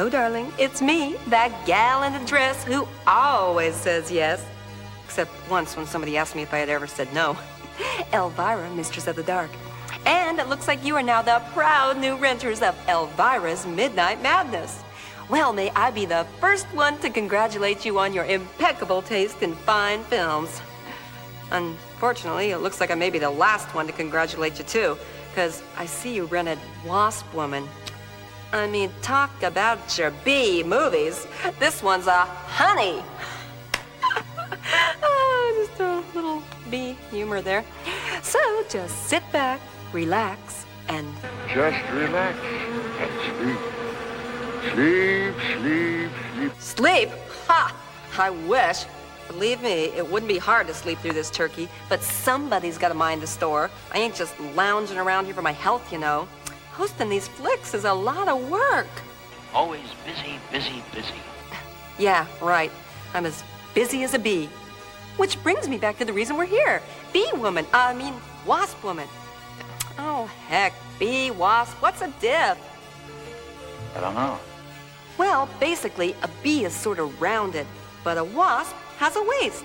Hello, darling. It's me, that gal in the dress who always says yes. Except once when somebody asked me if I had ever said no. Elvira, Mistress of the Dark. And it looks like you are now the proud new renters of Elvira's Midnight Madness. Well, may I be the first one to congratulate you on your impeccable taste in fine films. Unfortunately, it looks like I may be the last one to congratulate you too, because I see you rented WASP Woman. I mean, talk about your B movies. This one's a honey. Oh, just a little B humor there. So just sit back, relax, and... Just relax and sleep. Sleep, sleep, sleep. Sleep? Ha! I wish. Believe me, it wouldn't be hard to sleep through this turkey, but somebody's got to mind the store. I ain't just lounging around here for my health, you know. Hosting these flicks is a lot of work. Always busy, busy, busy. Yeah, right. I'm as busy as a bee. Which brings me back to the reason we're here. Wasp Woman. Oh, heck, bee, wasp, what's a diff? I don't know. Well, basically, a bee is sort of rounded, but a wasp has a waist.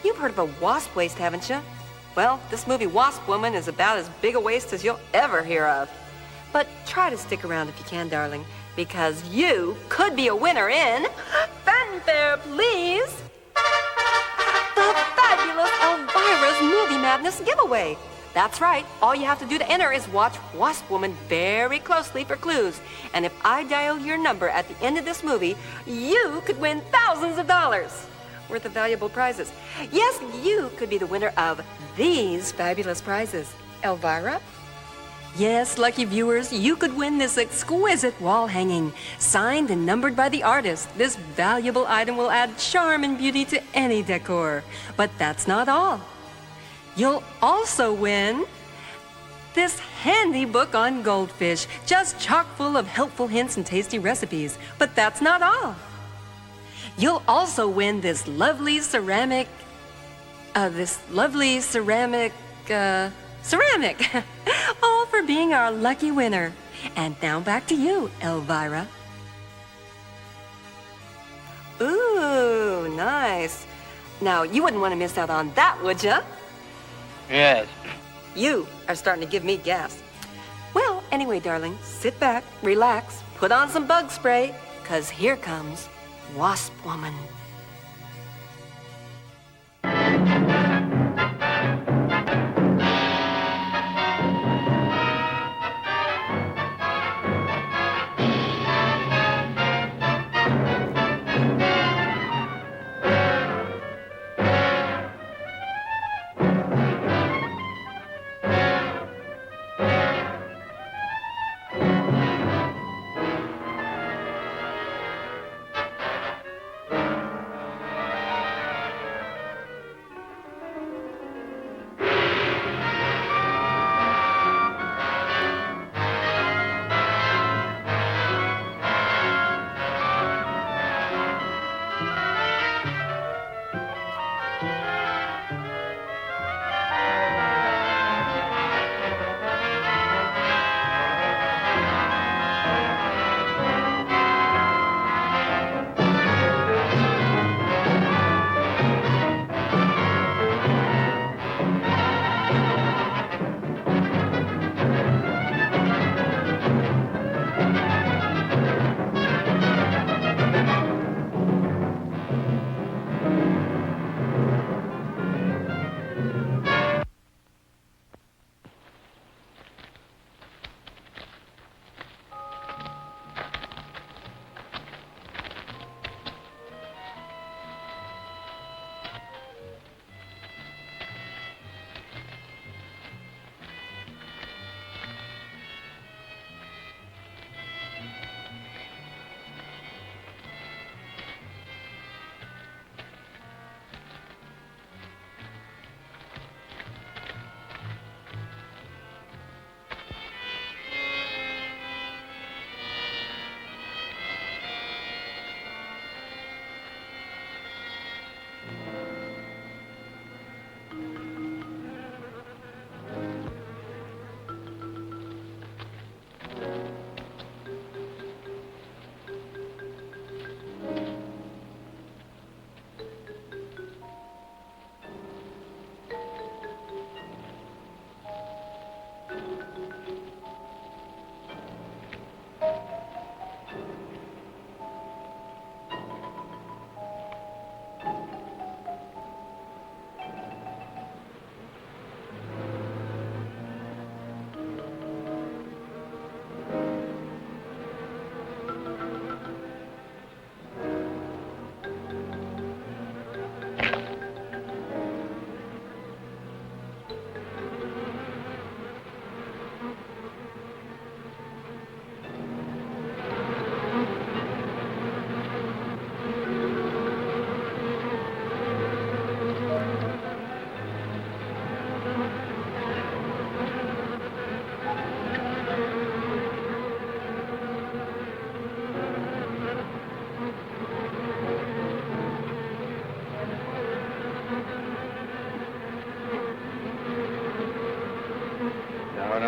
You've heard of a wasp waist, haven't you? Well, this movie Wasp Woman is about as big a waist as you'll ever hear of. But try to stick around if you can, darling, because you could be a winner in... Fanfare, please! The fabulous Elvira's Movie Madness giveaway. That's right. All you have to do to enter is watch Wasp Woman very closely for clues. And if I dial your number at the end of this movie, you could win thousands of dollars worth of valuable prizes. Yes, you could be the winner of these fabulous prizes. Elvira? Yes, lucky viewers, you could win this exquisite wall hanging, signed and numbered by the artist. This valuable item will add charm and beauty to any decor. But that's not all. You'll also win this handy book on goldfish, just chock full of helpful hints and tasty recipes. But that's not all. You'll also win this lovely ceramic, ceramic, all for being our lucky winner. And now back to you, Elvira. Ooh, nice. Now, you wouldn't want to miss out on that, would you? Yes. You are starting to give me gas. Well, anyway, darling, sit back, relax, put on some bug spray, 'cause here comes Wasp Woman.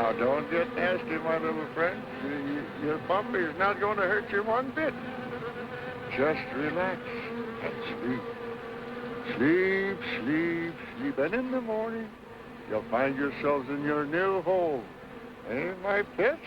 Now, don't get nasty, my little friend. Your puppy is not going to hurt you one bit. Just relax and sleep. Sleep, sleep, sleep. And in the morning, you'll find yourselves in your new home. Eh, my pets?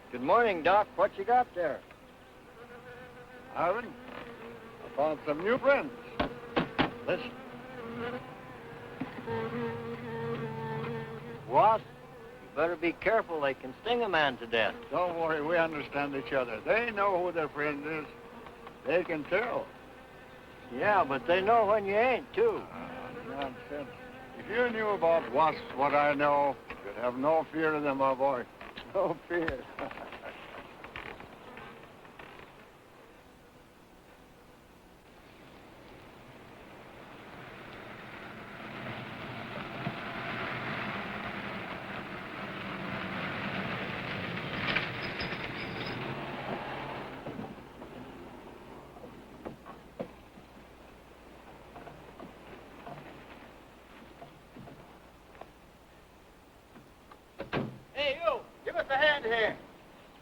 Good morning, Doc. What you got there? Harlan, I found some new friends. Listen. Wasp, you better be careful. They can sting a man to death. Don't worry, we understand each other. They know who their friend is. They can tell. Yeah, but they know when you ain't, too. Nonsense. If you knew about wasps what I know, you'd have no fear of them, my boy. No fear. Hey, you! Give us a hand here.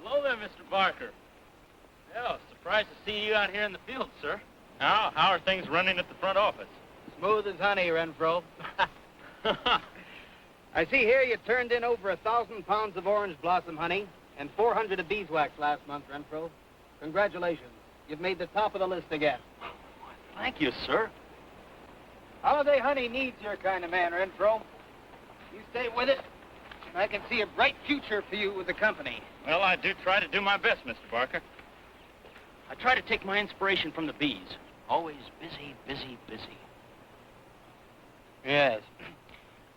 Hello there, Mr. Barker. Yeah, surprised to see you out here in the field, sir. How are things running at the front office? Smooth as honey, Renfro. I see here you turned in over 1,000 pounds of orange blossom honey and 400 of beeswax last month, Renfro. Congratulations. You've made the top of the list again. Thank you, sir. Holiday honey needs your kind of man, Renfro. You stay with it, and I can see a bright future for you with the company. Well, I do try to do my best, Mr. Barker. I try to take my inspiration from the bees. Always busy, busy, busy. Yes.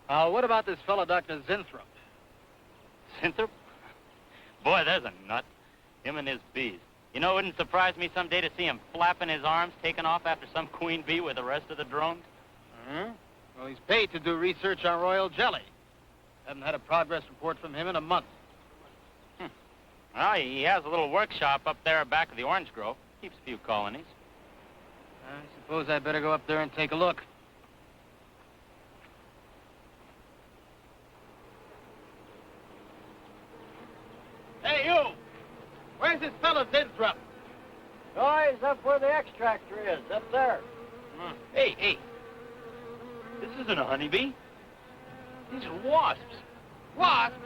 What about this fellow, Dr. Zinthrop? Zinthrop? Boy, there's a nut. Him and his bees. You know, it wouldn't surprise me someday to see him flapping his arms, taking off after some queen bee with the rest of the drones. Well, he's paid to do research on royal jelly. Haven't had a progress report from him in a month. Well, he has a little workshop up there back of the orange grove. Keeps a few colonies. I suppose I'd better go up there and take a look. Hey, you! Where's this fellow Zinthrop? Oh, he's up where the extractor is, up there. Hey. This isn't a honeybee. These are wasps. Wasps?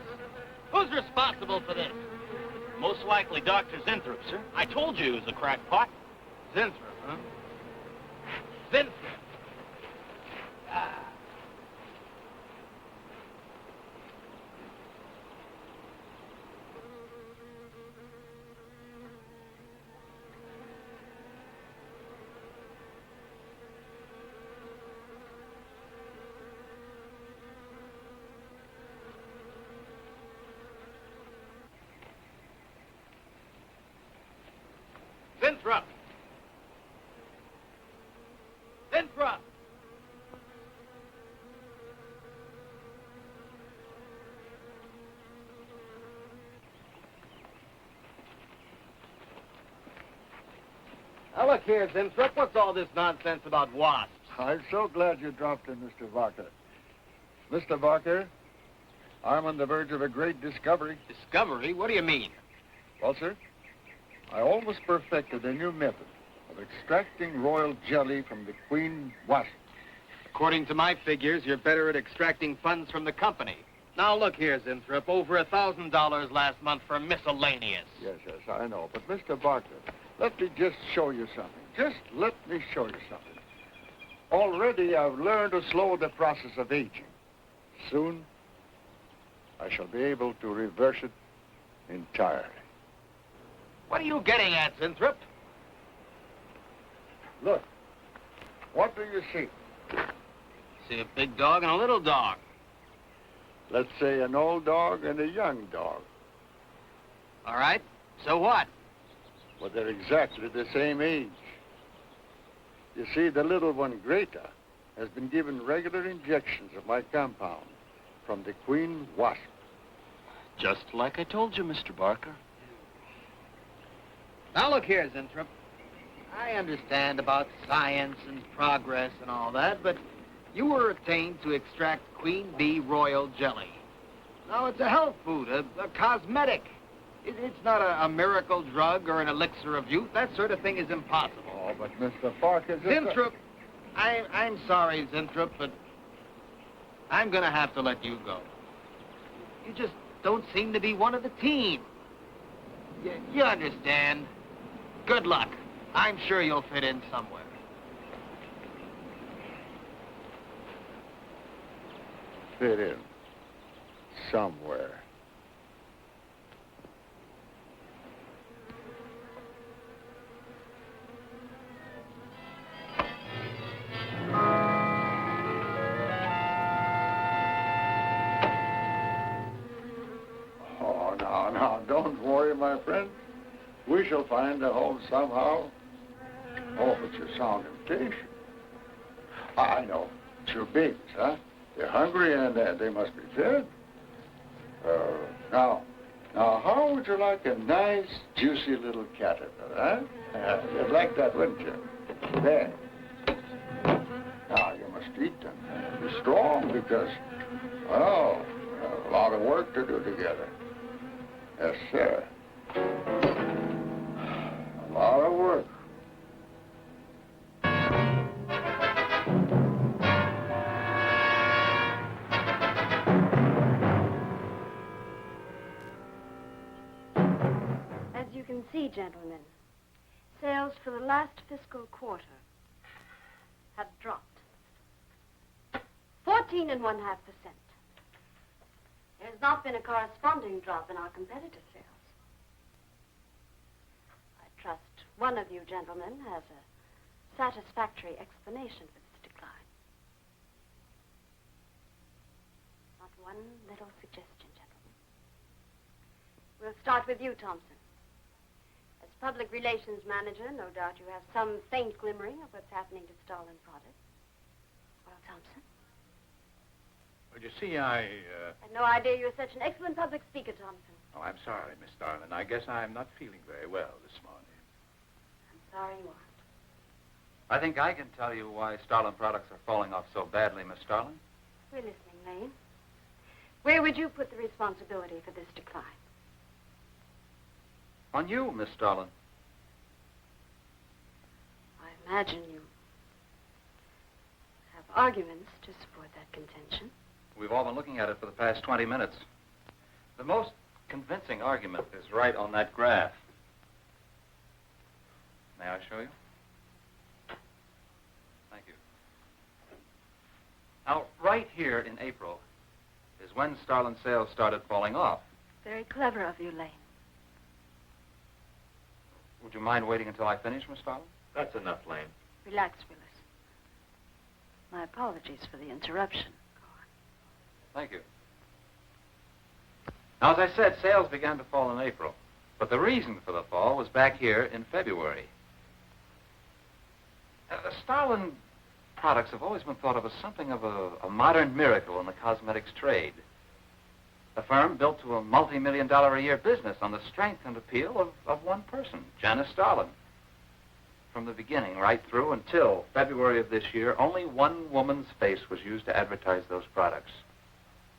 Who's responsible for this? Most likely Dr. Zinthrop, sir. I told you he was a crackpot. Zinthrop, huh? Zinthrop. Winthrop! Winthrop! Now look here, Winthrop. What's all this nonsense about WASPs? I'm so glad you dropped in, Mr. Barker. Mr. Barker, I'm on the verge of a great discovery. Discovery? What do you mean? Well, sir, I almost perfected a new method of extracting royal jelly from the queen wasp. According to my figures, you're better at extracting funds from the company. Now look here, Winthrop. Over $1,000 last month for miscellaneous. Yes, I know. But, Mr. Barker, let me just show you something. Just let me show you something. Already I've learned to slow the process of aging. Soon, I shall be able to reverse it entirely. What are you getting at, Winthrop? Look, what do you see? See a big dog and a little dog. Let's say an old dog and a young dog. All right. So what? Well, they're exactly the same age. You see, the little one, Greta, has been given regular injections of my compound from the queen wasp. Just like I told you, Mr. Barker. Now look here, Winthrop. I understand about science and progress and all that, but you were attained to extract queen bee royal jelly. Now, it's a health food, a cosmetic. It's not a miracle drug or an elixir of youth. That sort of thing is impossible. Oh, but Mr. Parker... Winthrop, I'm sorry, Winthrop, but I'm going to have to let you go. You just don't seem to be one of the team. You understand. Good luck. I'm sure you'll fit in somewhere. Fit in somewhere. Oh, now, don't worry, my friend. We shall find a home somehow. Oh, but you sound impatient. I know. It's your babies, huh? They're hungry and they must be fed. Now, how would you like a nice, juicy little caterpillar, huh? You'd like that, wouldn't you? There. Now, you must eat them. Be strong because, well, a lot of work to do together. Yes, sir. A lot of work. As you can see, gentlemen, sales for the last fiscal quarter have dropped 14.5%. There's not been a corresponding drop in our competitive sales. I trust one of you gentlemen has a satisfactory explanation for this decline. Not one little suggestion, gentlemen. We'll start with you, Thompson. As public relations manager, no doubt you have some faint glimmering of what's happening to stolen products. Well, Thompson? Well, you see, I had no idea you were such an excellent public speaker, Thompson. Oh, I'm sorry, Miss Starlin. I guess I'm not feeling very well this morning. I'm sorry you aren't. I think I can tell you why Starlin products are falling off so badly, Miss Starlin. We're listening, Lane. Where would you put the responsibility for this decline? On you, Miss Starlin. I imagine you have arguments to support that contention. We've all been looking at it for the past 20 minutes. The most convincing argument is right on that graph. May I show you? Thank you. Now, right here in April is when Starlin sales started falling off. Very clever of you, Lane. Would you mind waiting until I finish, Miss Starlin? That's enough, Lane. Relax, Willis. My apologies for the interruption. Thank you. Now, as I said, sales began to fall in April. But the reason for the fall was back here in February. Starlin products have always been thought of as something of a modern miracle in the cosmetics trade. A firm built to a multi-million-dollar-a-year business on the strength and appeal of one person, Janice Starlin. From the beginning, right through until February of this year, only one woman's face was used to advertise those products.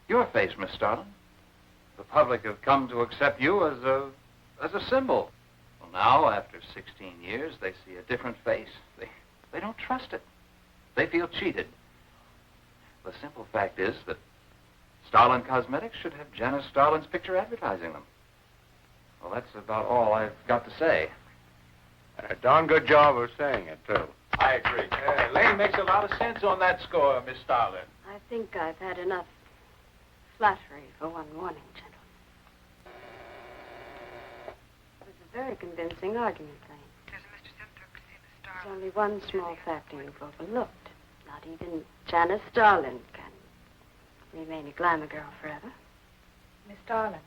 Your face, Miss Starlin. The public have come to accept you as a symbol. Well, now, after 16 years, they see a different face. They don't trust it. They feel cheated. The simple fact is that Starlin Cosmetics should have Janice Starlin's picture advertising them. Well, that's about all I've got to say. A darn good job of saying it, too. I agree. Lane makes a lot of sense on that score, Miss Starlin. I think I've had enough flattery for one morning, gentlemen. It was a very convincing argument, Lane. There's only one small factor you've overlooked. Not even Janice Starlin can remain a glamour girl forever. Miss Starlin,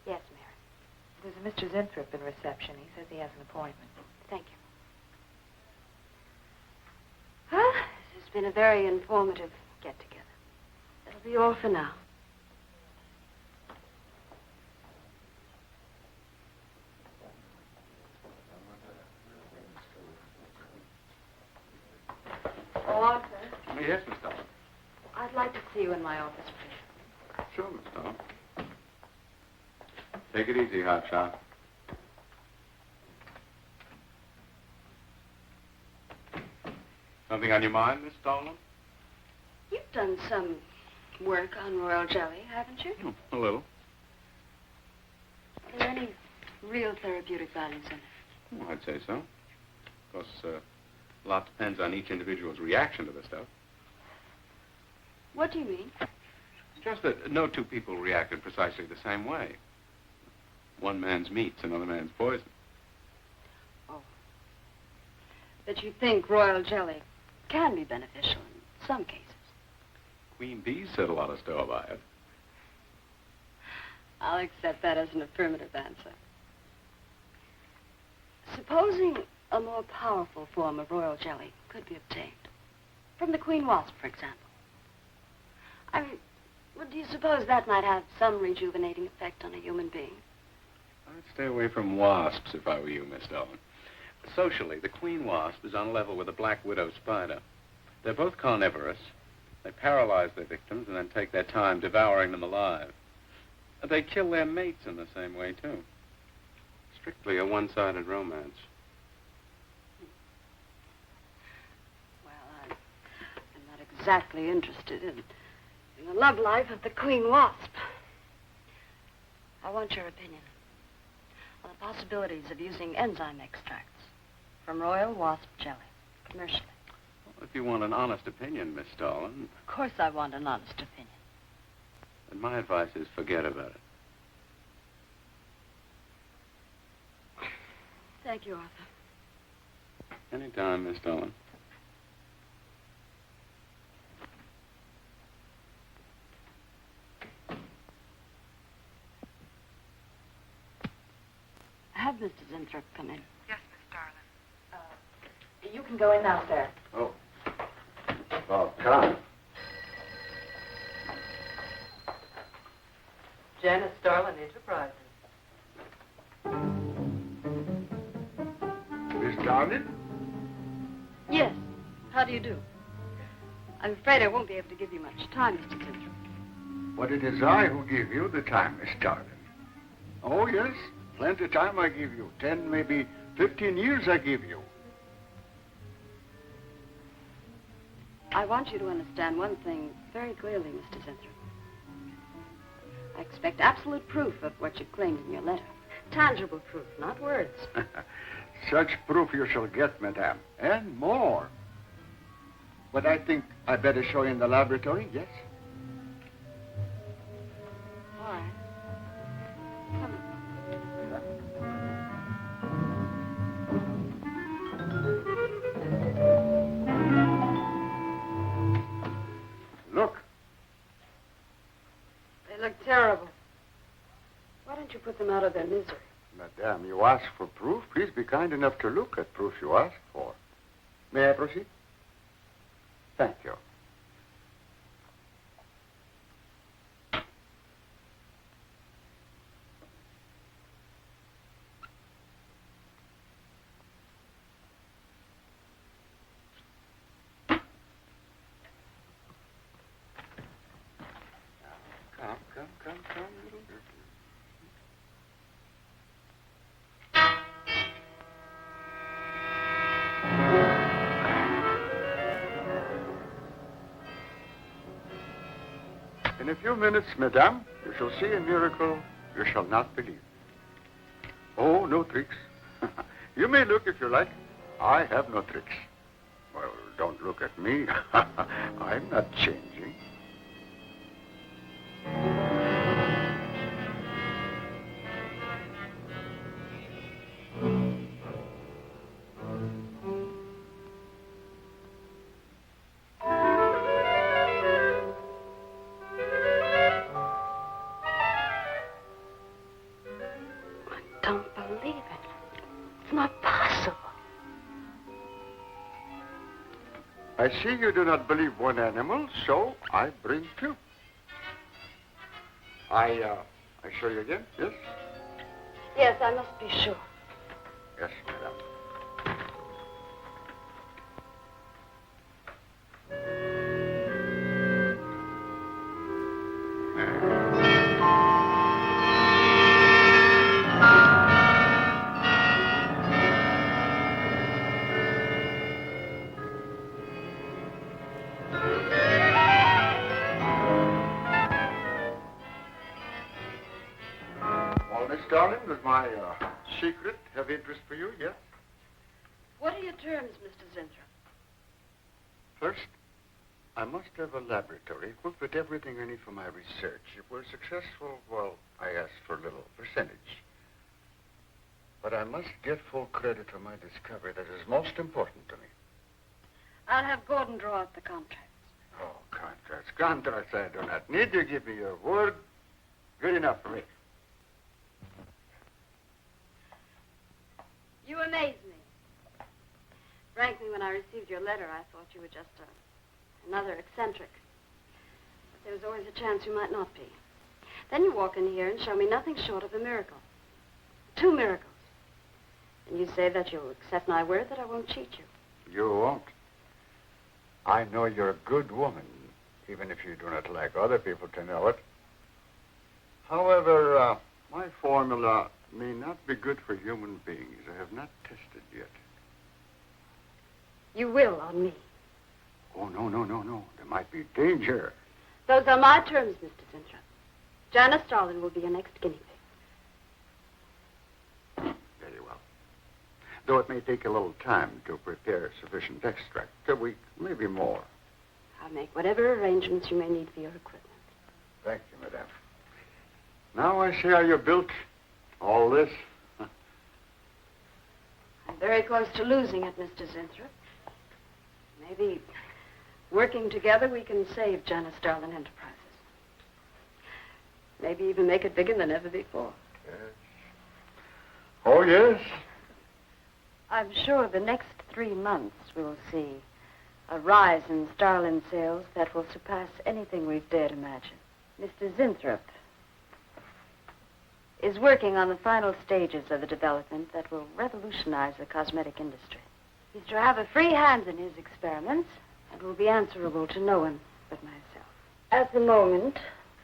Yes, Mary. there's a Mr. Zinthrop in reception. He says he has an appointment. Thank you. Well, this has been a very informative get-together. That'll be all for now. Oh, Arthur, Yes, Miss Starlin. I'd like to see you in my office, please. Sure, Miss Starlin. Take it easy, hotshot. Something on your mind, Miss Starlin? You've done some work on royal jelly, haven't you? A little. Are there any real therapeutic values in it? Well, I'd say so. Of course, a lot depends on each individual's reaction to the stuff. What do you mean? Just that no two people react in precisely the same way. One man's meat's another man's poison. Oh. But you think royal jelly can be beneficial in some cases? Queen bees set a lot of store by it. I'll accept that as an affirmative answer. Supposing a more powerful form of royal jelly could be obtained. From the queen wasp, for example. I mean, well, do you suppose that might have some rejuvenating effect on a human being? I'd stay away from wasps if I were you, Miss Starlin. Socially, the queen wasp is on a level with the black widow spider. They're both carnivorous. They paralyze their victims and then take their time devouring them alive. They kill their mates in the same way, too. Strictly a one-sided romance. Well, I'm not exactly interested in the love life of the queen wasp. I want your opinion on the possibilities of using enzyme extracts from royal wasp jelly, commercially. Well, if you want an honest opinion, Miss Starlin, Of course I want an honest opinion. then my advice is forget about it. Thank you, Arthur. Anytime, Miss Starlin. Have Mr. Zinthrop come in. Yes, Miss Starlin. You can go in now, sir. Oh. About time. Janice Starlin Enterprises. Miss Starlin? Yes. How do you do? I'm afraid I won't be able to give you much time, Mr. Zinthrop. But it is I who give you the time, Miss Starlin. Oh, yes. Plenty of time I give you. 10, maybe 15 years I give you. I want you to understand one thing very clearly, Mr. Zinthrop. I expect absolute proof of what you claimed in your letter. Tangible proof, not words. Such proof you shall get, madame, and more. But I think I better show you in the laboratory, yes? All right. Come on. Look, They look terrible. Why don't you put them out of their misery? Madame, you ask for proof. Please be kind enough to look at proof you ask for. May I proceed? Thank you. Come, little girl. In a few minutes, madame, you shall see a miracle you shall not believe. Oh, no tricks. You may look if you like. I have no tricks. Well, don't look at me. I'm not changing. Don't believe it. It's not possible. I see you do not believe one animal, so I bring two. I show you again, yes? Yes, I must be sure. Yes, madame. Well, Miss Darling, does my secret have interest for you, yes? What are your terms, Mr. Zinthrop? First, I must have a laboratory equipped with everything I need for my research. If we're successful, well, I ask for a little percentage. But I must get full credit for my discovery. That is most important to me. I'll have Gordon draw up the contracts. Oh, contracts. Contracts I do not need. You give me your word. Good enough for me. You amaze me. Frankly, when I received your letter, I thought you were just another eccentric. But there was always a chance you might not be. Then you walk in here and show me nothing short of a miracle. 2 miracles. And you say that you'll accept my word that I won't cheat you. You won't. I know you're a good woman, even if you do not like other people to know it. However, my formula may not be good for human beings. I have not tested yet. You will on me. Oh, no. There might be danger. Those are my terms, Mr. Zinthrop. Janice Starlin will be your next guinea pig. Very well. Though it may take a little time to prepare sufficient extract. A week, maybe more. I'll make whatever arrangements you may need for your equipment. Thank you, madame. Now I see how you're built. All this. I'm very close to losing it, Mr. Zinthrop. Maybe working together we can save Janice Starlin Enterprises. Maybe even make it bigger than ever before. Yes. Oh, yes. I'm sure the next 3 months we'll see a rise in Starlin sales that will surpass anything we've dared imagine. Mr. Zinthrop is working on the final stages of a development that will revolutionize the cosmetic industry. He's to have a free hand in his experiments and will be answerable to no one but myself. At the moment,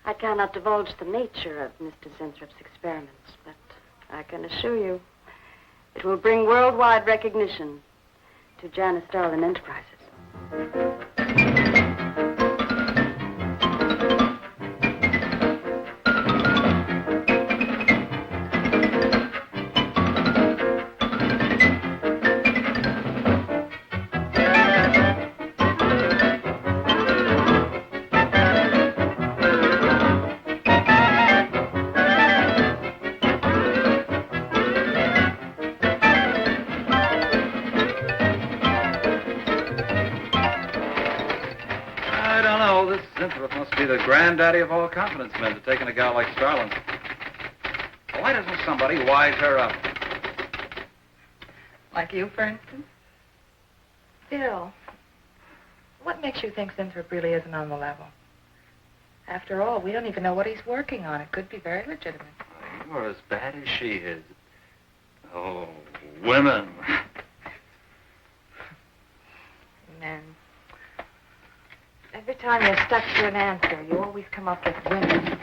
I cannot divulge the nature of Mr. Zinthrop's experiments, but I can assure you it will bring worldwide recognition to Janice Starlin Enterprises. Granddaddy of all confidence men to taking a gal like Starlin. Well, Why doesn't somebody wise her up? Like you, for instance? Bill, what makes you think Winthrop really isn't on the level? After all, we don't even know what he's working on. It could be very legitimate. You're as bad as she is. Oh, women. Men. Every time you're stuck to an answer, you always come up with women.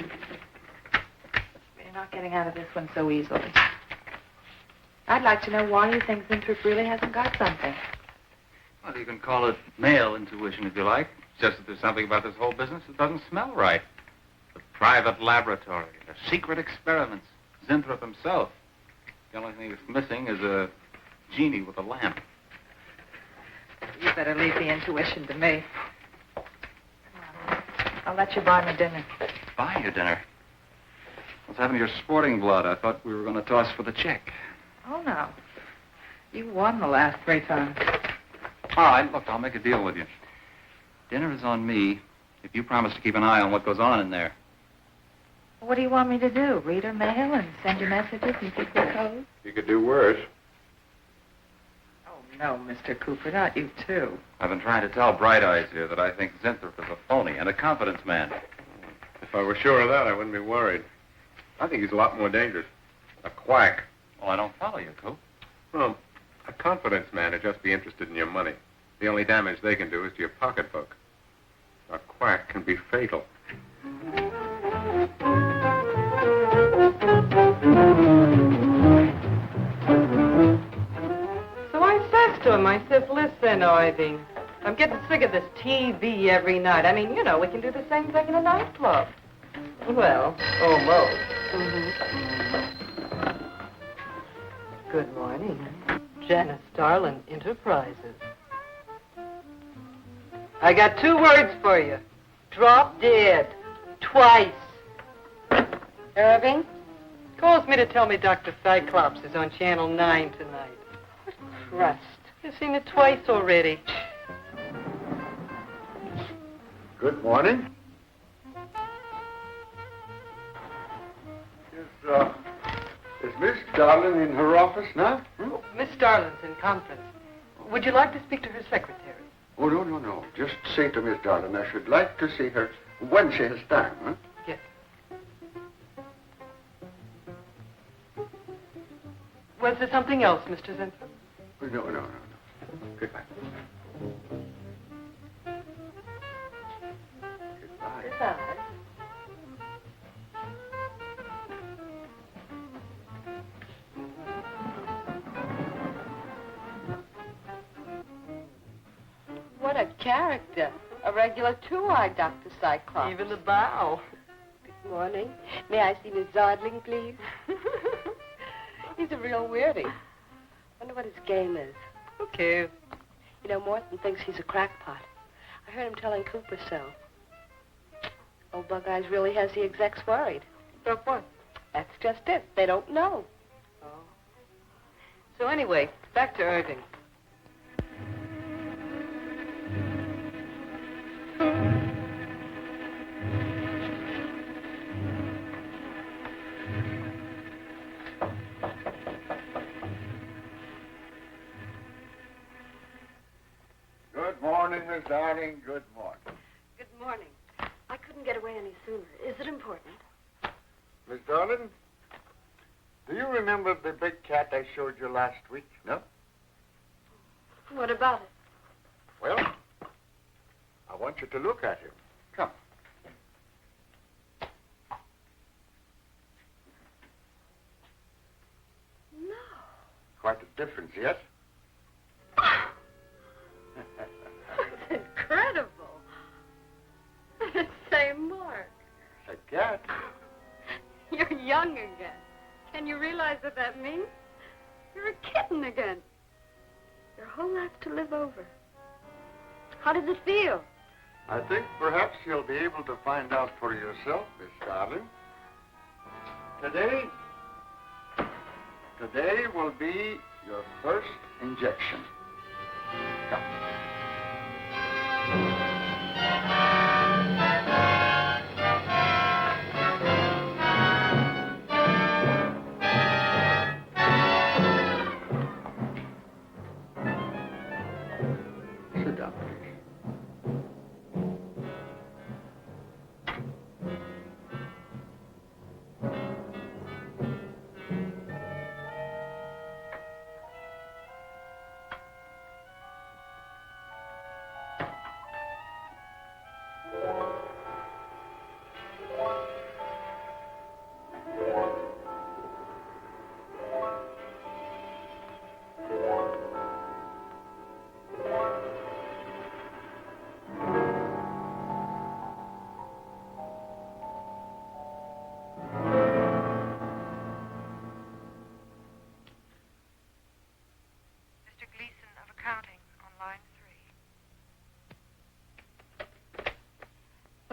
You're not getting out of this one so easily. I'd like to know why you think Winthrop really hasn't got something. Well, you can call it male intuition if you like. It's just that there's something about this whole business that doesn't smell right. The private laboratory, the secret experiments, Winthrop himself. The only thing that's missing is a genie with a lamp. You better leave the intuition to me. I'll let you buy me dinner. Buy you dinner? What's happened to your sporting blood? I thought we were going to toss for the check. Oh, no. You won the last 3 times. All right, look, I'll make a deal with you. Dinner is on me if you promise to keep an eye on what goes on in there. What do you want me to do? Read her mail and send you messages and keep the code? You could do worse. Oh, no, Mr. Cooper, not you, too. I've been trying to tell Bright Eyes here that I think Winthrop is a phony and a confidence man. If I were sure of that, I wouldn't be worried. I think he's a lot more dangerous. A quack. Well, I don't follow you, Coop. Well, a confidence man would just be interested in your money. The only damage they can do is to your pocketbook. A quack can be fatal. So I says to him, I says, listen, Irving, I'm getting sick of this TV every night. I mean, you know, we can do the same thing in a nightclub. Well, almost. Good morning. Janice Starlin Enterprises. I got 2 words for you. Drop dead. Twice. Irving? Calls me to tell me Dr. Cyclops is on Channel 9 tonight. What crust. You've seen it twice already. Good morning. Is Miss Darlin in her office now? Oh, Miss Starlin's in conference. Would you like to speak to her secretary? Oh, no. Just say to Miss Darlin I should like to see her when she has time, huh? Yes. Was there something else, Mr. Winthrop? No. Goodbye. Goodbye. What a character. A regular 2-eyed Dr. Cyclops. Even the bow. Good morning. May I see Miss Zodling, please? He's a real weirdie. Wonder what his game is. Who cares? You know, Morton thinks he's a crackpot. I heard him telling Cooper so. Old Bug Eyes really has the execs worried. About what? That's just it. They don't know. Oh. So anyway, back to Irving. Good morning, Miss Darling. Good morning. Good morning. I couldn't get away any sooner. Is it important? Miss Darlin, do you remember the big cat I showed you last week? No? What about it? Well, I want you to look at him. Come. No. Quite a difference, yes? That's incredible. Say, Mark. A cat. You're young again. Can you realize what that means? You're a kitten again. Your whole life to live over. How does it feel? I think perhaps you'll be able to find out for yourself, Miss Darling. Today will be your first injection. Come.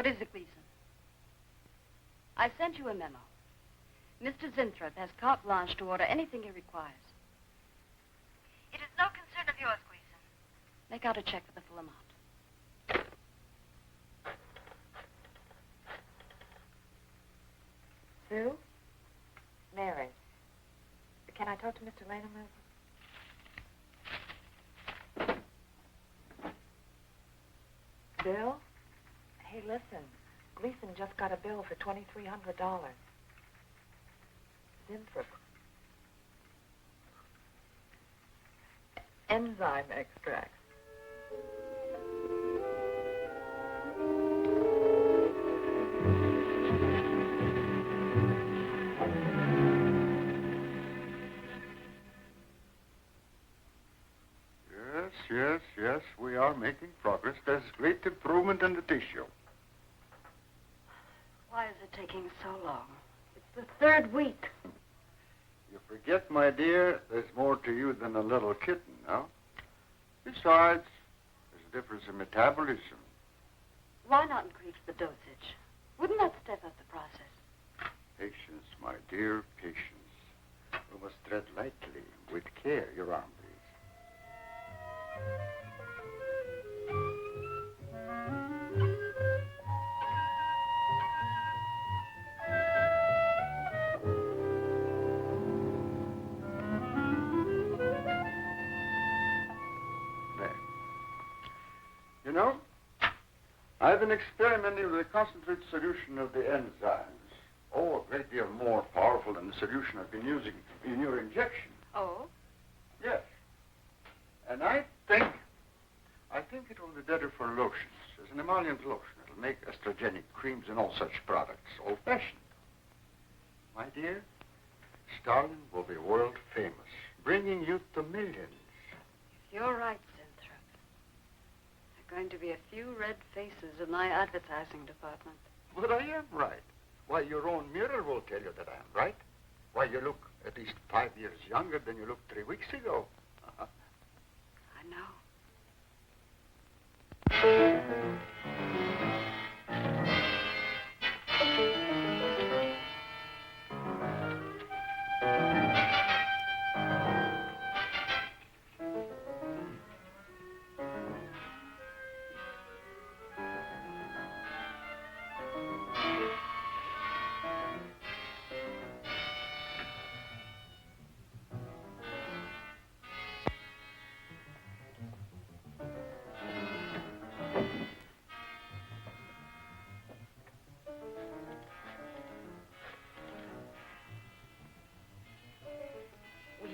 What is it, Gleason? I sent you a memo. Mr. Zinthrop has carte blanche to order anything he requires. It is no concern of yours, Gleason. Make out a check for the full amount. Sue? Mary. Can I talk to Mr. Lane a minute? Bill? Hey, listen. Gleason just got a bill for $2,300. Zinthrop. Enzyme extract. Yes, we are making progress. There's great improvement in the tissue. Why is it taking so long? It's the third week. You forget, my dear, there's more to you than a little kitten, no? Besides, there's a difference in metabolism. Why not increase the dosage? Wouldn't that step up the process? Patience, my dear, patience. We must tread lightly, with care, your arm, please. You know, I've been experimenting with a concentrated solution of the enzymes. Oh, a great deal more powerful than the solution I've been using in your injection. Oh? Yes. And I think it will be better for lotions. As an emollient lotion, it'll make estrogenic creams and all such products old-fashioned. My dear, Stalin will be world famous, bringing youth to millions. You're right, Zinthrop. There are going to be a few red faces in my advertising department. But I am right. Why, your own mirror will tell you that I am right. Why, you look at least 5 years younger than you looked 3 weeks ago. I know.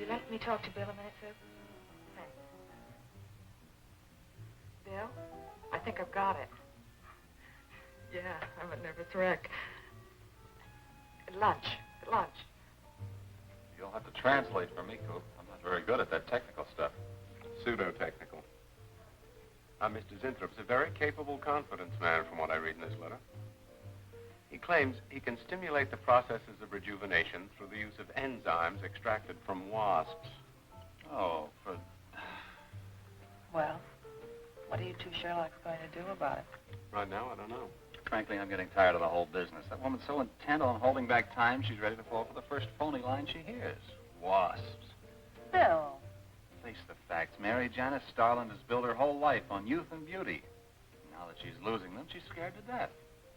Let me talk to Bill a minute, Sue. Thanks. Bill, I think I've got it. Yeah, I'm a nervous wreck. At lunch. You'll have to translate for me, Coop. I'm not very good at that technical stuff. Pseudo-technical. Mr. Zinthrup's a very capable confidence man from what I read in this letter. He claims he can stimulate the processes of rejuvenation through the use of enzymes extracted from wasps. Oh, for... Well, what are you two Sherlocks going to do about it? Right now, I don't know. Frankly, I'm getting tired of the whole business. That woman's so intent on holding back time, she's ready to fall for the first phony line she hears. Wasps. Bill. Face the facts, Mary. Janice Starland has built her whole life on youth and beauty. Now that she's losing them, she's scared to death.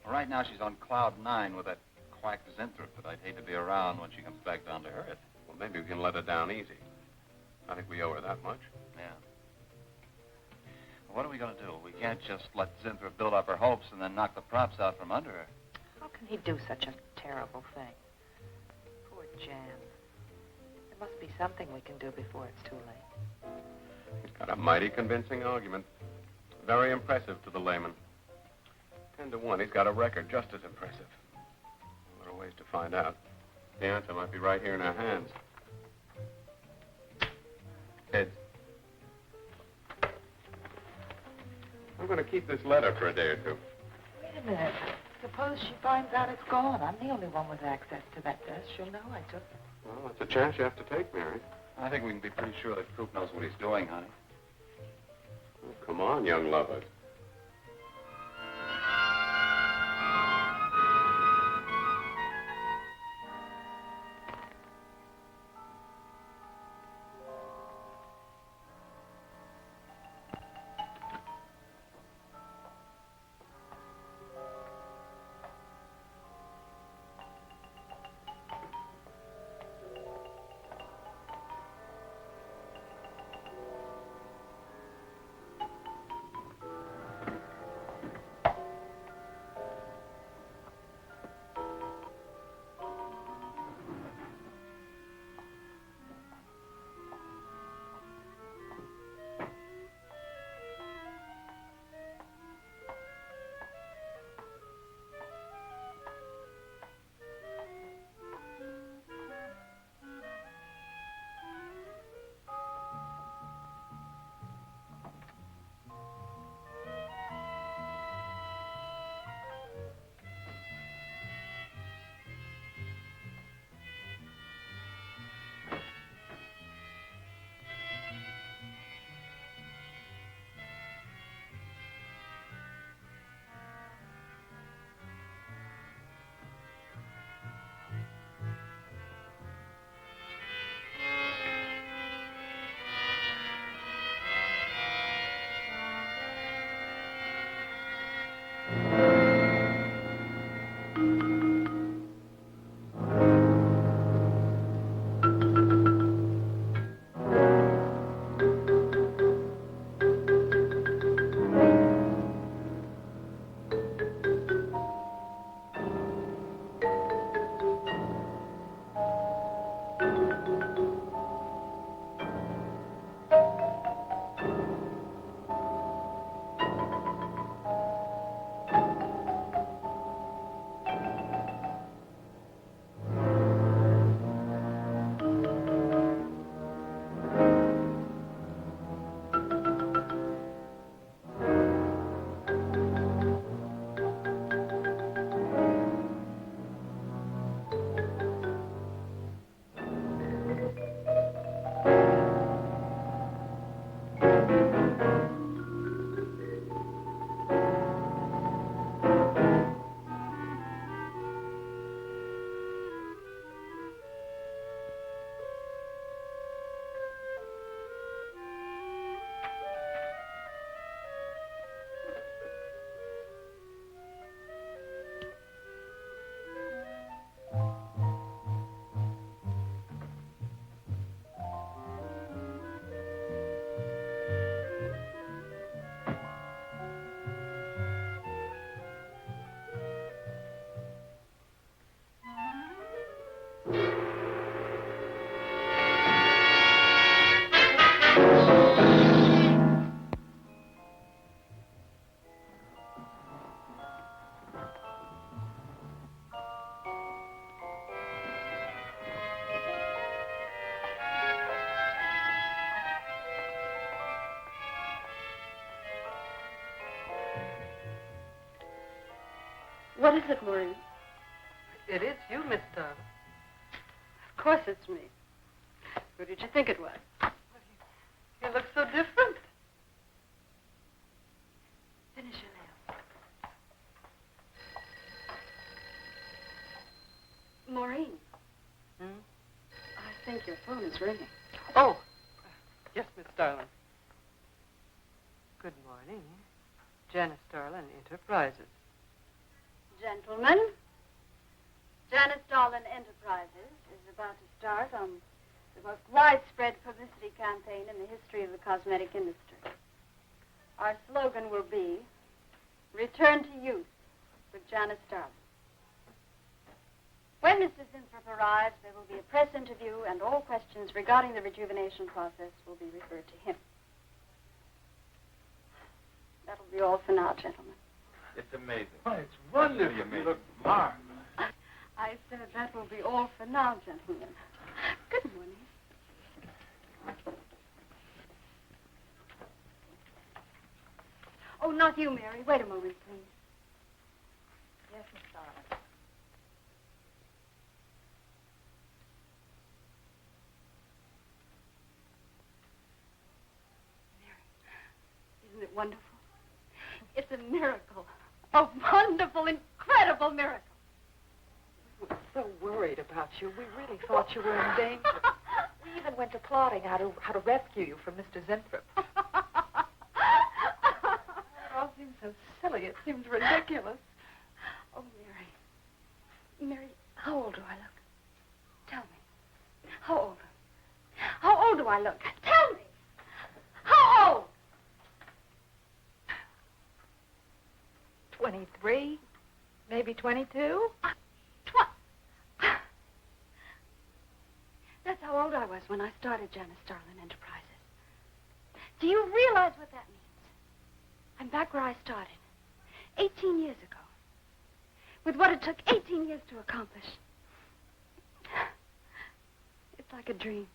Right now, she's on cloud 9 with that quack Zinthrop that I'd hate to be around when she comes back down to earth. Well, maybe we can let her down easy. I think we owe her that much. Yeah. Well, what are we going to do? We can't just let Zinthrop build up her hopes and then knock the props out from under her. How can he do such a terrible thing? Poor Jan. There must be something we can do before it's too late. He's got a mighty convincing argument. Very impressive to the layman. 10 to 1, he's got a record just as impressive. There are ways to find out. The answer might be right here in our hands. Heads. I'm going to keep this letter for a day or two. Wait a minute. Suppose she finds out it's gone. I'm the only one with access to that desk. She'll know I took it. Well, that's a chance you have to take, Mary. I think we can be pretty sure that Coop knows what he's doing, honey. Oh, come on, young lovers. What is it, Maureen? It is you, Miss Darling. Of course it's me. Who did you think it was? You look so different. Finish your nails. Maureen. Hmm? I think your phone is ringing. Oh, yes, Miss Darling. Good morning. Janice Darlin Enterprises. Gentlemen, Janice Darlin Enterprises is about to start on the most widespread publicity campaign in the history of the cosmetic industry. Our slogan will be, Return to Youth with Janice Darlin. When Mr. Zinthrop arrives, there will be a press interview, and all questions regarding the rejuvenation process will be referred to him. That'll be all for now, gentlemen. It's amazing. Oh, it's wonderful. You look marvelous. I said that will be all for now, gentlemen. Good morning. Oh, not you, Mary. Wait a moment, please. Yes, Miss Darlin. Isn't it wonderful? It's a miracle. A wonderful, incredible miracle. We were so worried about you. We really thought you were in danger. We even went to plotting how to rescue you from Mr. Zinthrop. It all seems so silly. It seems ridiculous. Oh, Mary. Mary, how old do I look? Tell me. How old? How old do I look? Tell me. How old? 23, maybe 22. That's how old I was when I started Janice Darlin Enterprises. Do you realize what that means? I'm back where I started, 18 years ago, with what it took 18 years to accomplish. It's like a dream.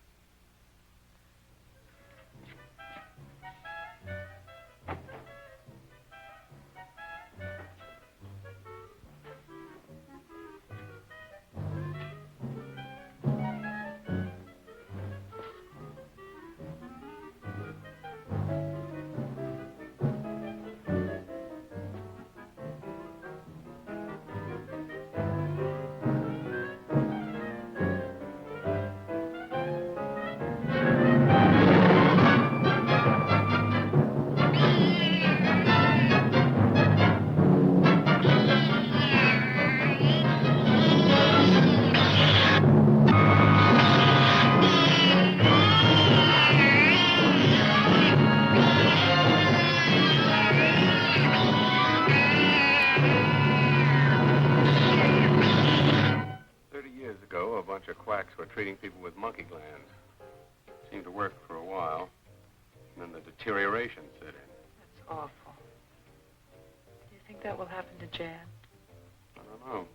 Were treating people with monkey glands. Seemed to work for a while. And then the deterioration set in. That's awful. Do you think that will happen to Jan? I don't know.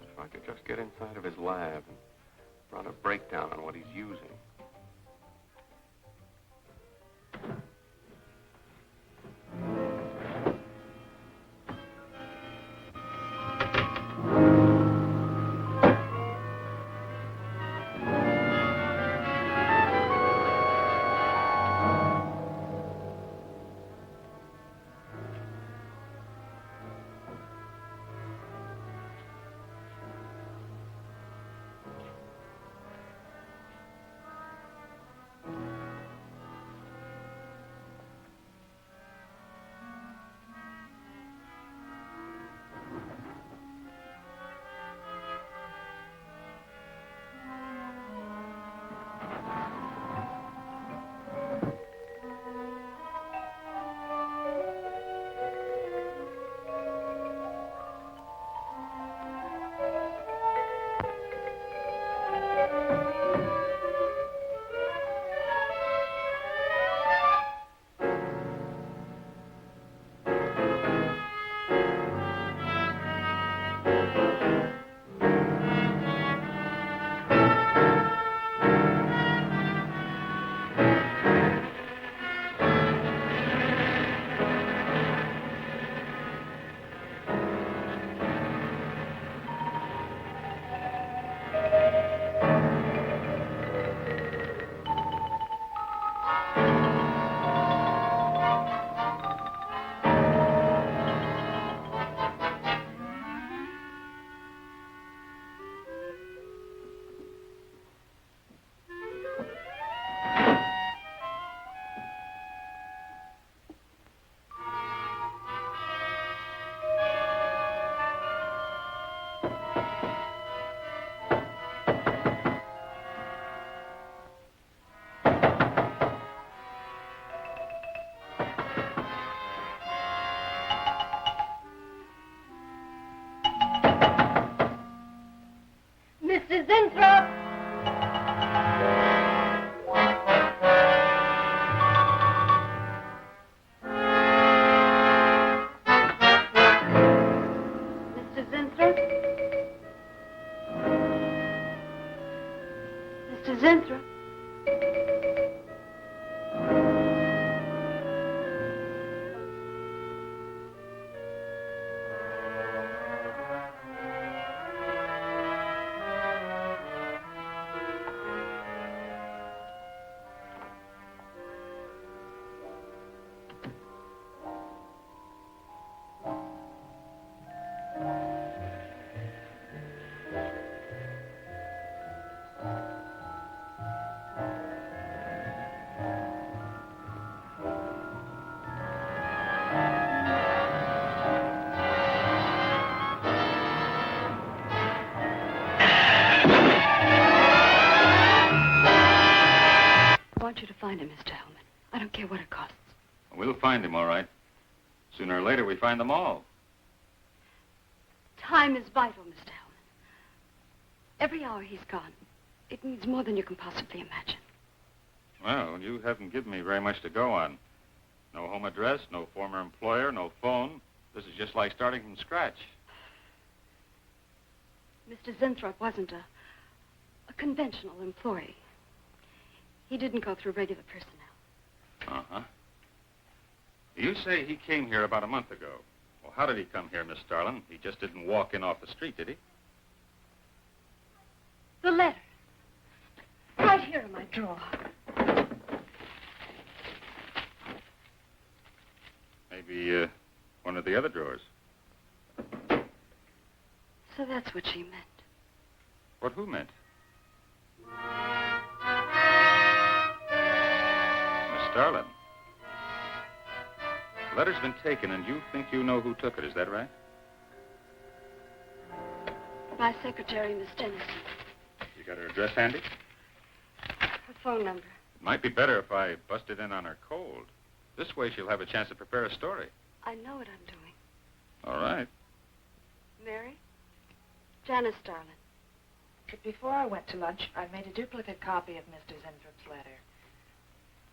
If I could just get inside of his lab and run a breakdown on what he's using. want you to find him, Mr. Hellman. I don't care what it costs. We'll find him, all right. Sooner or later, we find them all. Time is vital, Mr. Hellman. Every hour he's gone, it means more than you can possibly imagine. Well, you haven't given me very much to go on. No home address, no former employer, no phone. This is just like starting from scratch. Mr. Zinthrop wasn't a conventional employee. He didn't go through regular personnel. Uh-huh. You say he came here about a month ago. Well, how did he come here, Miss Starlin? He just didn't walk in off the street, did he? The letter. Right here in my drawer. Maybe, one of the other drawers. So that's what she meant. What who meant? Miss Starlin. The letter's been taken, and you think you know who took it. Is that right? My secretary, Miss Dennison. You got her address handy? Her phone number. It might be better if I busted in on her cold. This way she'll have a chance to prepare a story. I know what I'm doing. All right. Mary? Janice Starlin. But before I went to lunch, I made a duplicate copy of Mr. Zinthrup's letter.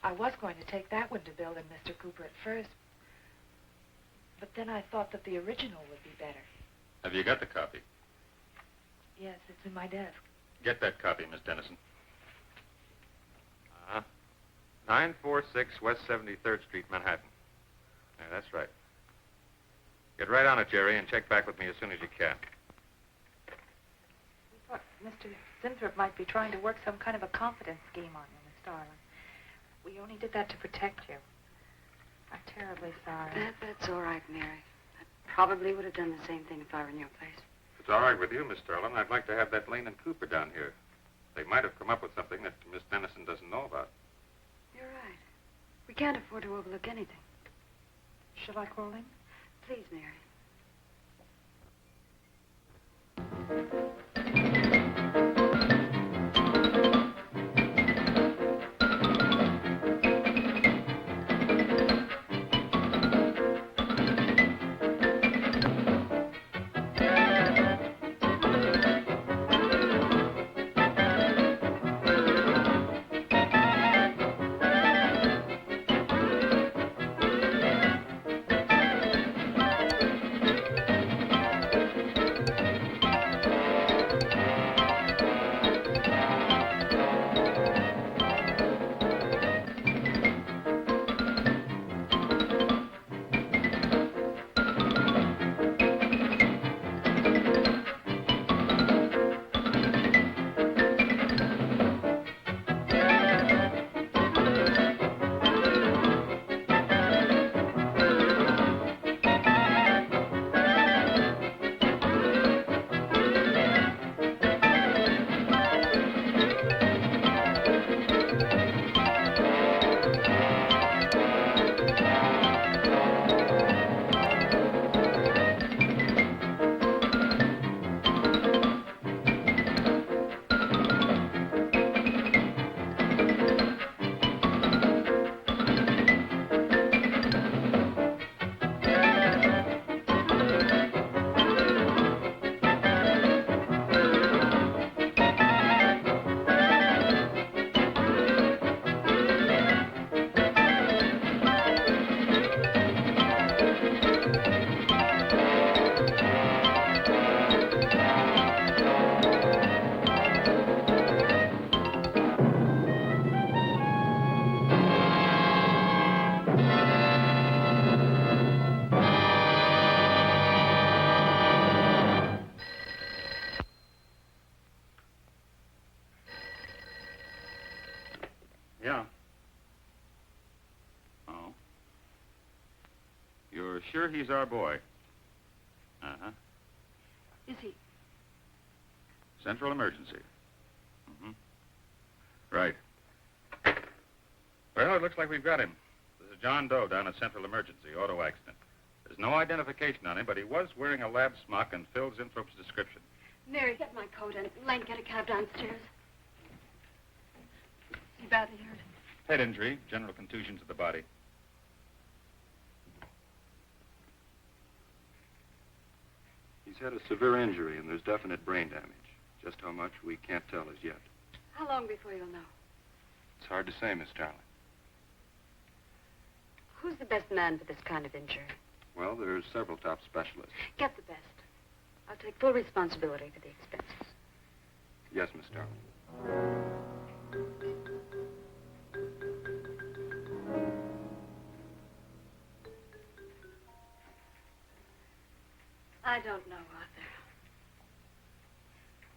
I was going to take that one to Bill and Mr. Cooper at first, but then I thought that the original would be better. Have you got the copy? Yes, it's in my desk. Get that copy, Miss Dennison. 946 West 73rd Street, Manhattan. Yeah, that's right. Get right on it, Jerry, and check back with me as soon as you can. I thought Mr. Zinthrop might be trying to work some kind of a confidence scheme on you, Miss Starlin. We only did that to protect you. I'm terribly sorry. That's all right, Mary. I probably would have done the same thing if I were in your place. If it's all right with you, Miss Starlin, I'd like to have that Lane and Cooper down here. They might have come up with something that Miss Dennison doesn't know about. You're right. We can't afford to overlook anything. Shall I call him? Please, Mary. Yeah. Oh. You're sure he's our boy? Uh-huh. Is he? Central emergency. Mm-hmm. Right. Well, it looks like we've got him. This is John Doe down at Central Emergency, auto accident. There's no identification on him, but he was wearing a lab smock and filled Zinthrop's description. Mary, get my coat and Lane, get a cab downstairs. Is he badly hurt? Head injury, general contusion to the body. He's had a severe injury, and there's definite brain damage. Just how much, we can't tell as yet. How long before you'll know? It's hard to say, Miss Starling. Who's the best man for this kind of injury? Well, there's several top specialists. Get the best. I'll take full responsibility for the expenses. Yes, Miss Starling. I don't know, Arthur.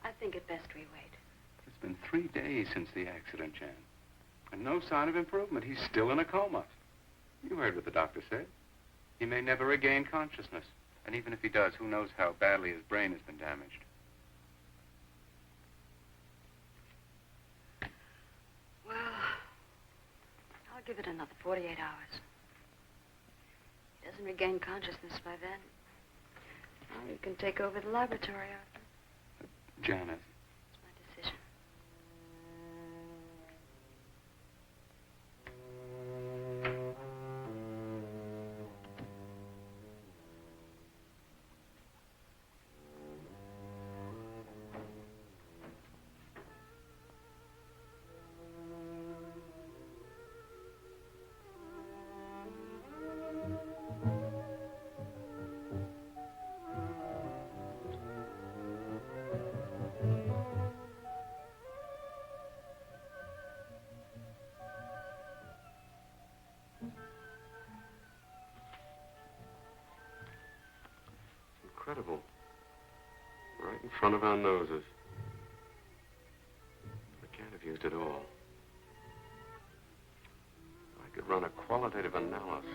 I think it best we wait. It's been 3 days since the accident, Jan. And no sign of improvement. He's still in a coma. You heard what the doctor said. He may never regain consciousness. And even if he does, who knows how badly his brain has been damaged. Well, I'll give it another 48 hours. He doesn't regain consciousness by then. Well, you can take over the laboratory, Arthur. Janet. It's my decision. Incredible. Right in front of our noses. We can't have used it all. I could run a qualitative analysis.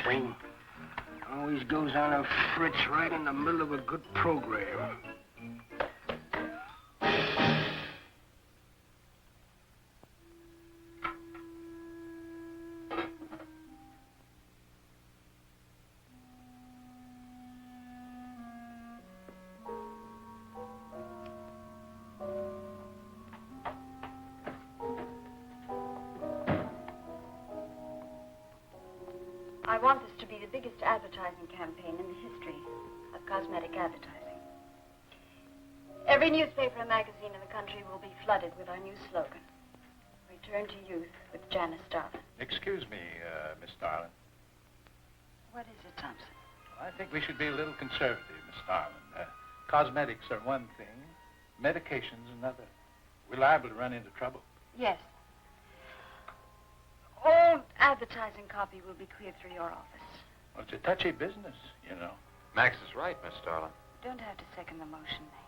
Thing always goes on a fritz right in the middle of a good program. I want this to be the biggest advertising campaign in the history of cosmetic advertising. Every newspaper and magazine in the country will be flooded with our new slogan, Return to Youth with Janice Starlin. Excuse me, Miss Starlin. What is it, Thompson? I think we should be a little conservative, Miss Starlin. Cosmetics are one thing, medications another. We're liable to run into trouble. Yes. All advertising copy will be cleared through your office. Well, it's a touchy business, you know. Max is right, Miss Starlin. You don't have to second the motion, May.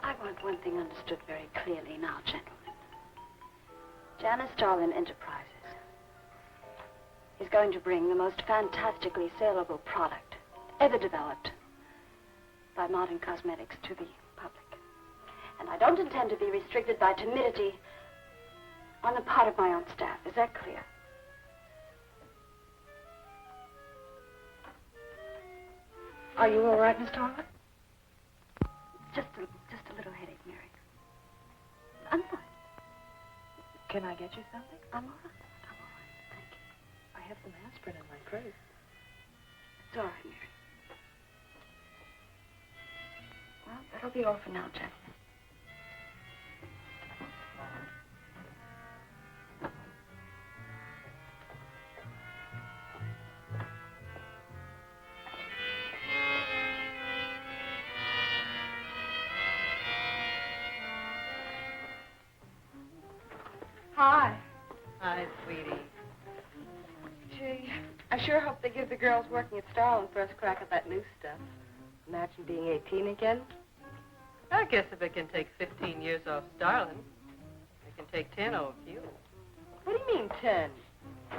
I want one thing understood very clearly now, gentlemen. Janice Starlin Enterprises is going to bring the most fantastically saleable product ever developed by modern cosmetics to the public. And I don't intend to be restricted by timidity on the part of my own staff. Is that clear? Are you all right, Miss Harlan? Just a little headache, Mary. I'm fine. Can I get you something? I'm all right. I'm all right. Thank you. I have some aspirin in my purse. It's all right, Mary. Well, that'll be all for now, Jack. Hi. Hi, sweetie. Gee, I sure hope they give the girls working at Starlin first crack at that new stuff. Imagine being 18 again. I guess if it can take 15 years off Starlin, it can take 10 off you. What do you mean 10?